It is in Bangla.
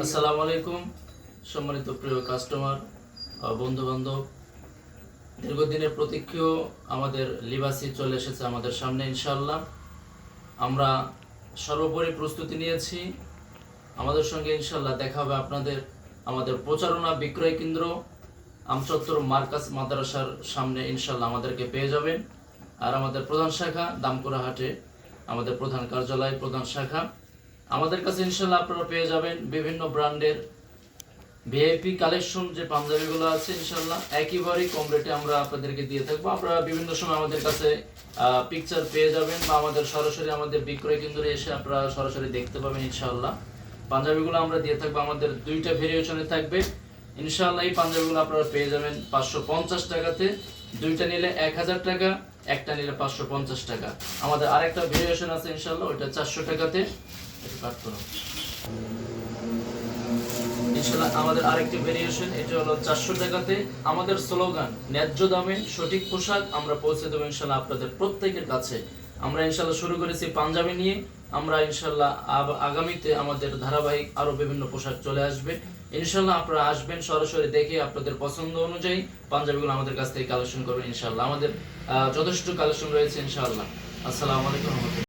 আসসালামু আলাইকুম সম্মানিত প্রিয় কাস্টমার বন্ধু বান্ধব, দীর্ঘদিনের প্রতীক্ষিত আমাদের লিবাসি চলে এসেছে আমাদের সামনে। ইনশাআল্লাহ আমরা সর্বোপরি প্রস্তুতি নিয়েছি। আমাদের সঙ্গে ইনশাআল্লাহ দেখা হবে আপনাদের আমাদের প্রচারণা বিক্রয় কেন্দ্র আমচত্বর মার্কাজ মাদ্রাসার সামনে। ইনশাআল্লাহ আমাদেরকে পেয়ে যাবেন। আর আমাদের প্রধান শাখা দামকুড়া হাটে, আমাদের প্রধান কার্যালয় প্রধান শাখা। আমাদের কাছে ইনশাআল্লাহ আপনারা পেয়ে যাবেন বিভিন্ন ব্র্যান্ডের ভিআইপি কালেকশন যে পাঞ্জাবিগুলো আছে। ইনশাআল্লাহ একেবারেই কম রেটে আমরা আপনাদেরকে দিয়ে থাকবো। আপনারা বিভিন্ন সময় আমাদের কাছে পিকচার পেয়ে যাবেন বা আমাদের সরাসরি আমাদের বিক্রয় কেন্দ্রে এসে আপনারা সরাসরি দেখতে পাবেন। ইনশাআল্লাহ পাঞ্জাবিগুলো আমরা দিয়ে থাকবো, আমাদের দুইটা ভেরিয়েশনে থাকবে। ইনশাআল্লাহ এই পাঞ্জাবিগুলো আপনারা পেয়ে যাবেন 550 টাকাতে, দুইটা নিলে 1000 টাকা, একটা নিলে 550 টাকা। আমাদের আরেকটা ভেরিয়েশন আছে ইনশাআল্লাহ, ওইটা 400 টাকাতে। ইনশাআল্লাহ আমাদের আরেকটি ভেরিয়েশন, এটা হলো 400 টাকাতে। আমাদের স্লোগান ন্যায্য দামে সঠিক পোশাক আমরা পৌঁছে দেবো ইনশাআল্লাহ আপনাদের প্রত্যেকের কাছে। আমরা ইনশাআল্লাহ শুরু করেছি পাঞ্জাবি নিয়ে, আমরা ইনশাআল্লাহ আগামীতে আমাদের ধারাবাহিক আরো বিভিন্ন পোশাক চলে আসবে। ইনশাআল্লাহ আপনারা আসবেন, সরাসরি দেখে আপনাদের পছন্দ অনুযায়ী পাঞ্জাবিগুলো আমাদের কাছ থেকে কালেকশন করবেন। ইনশাআল্লাহ আমাদের যথেষ্ট কালেকশন রয়েছে ইনশাআল্লাহ। আসসালামু আলাইকুম।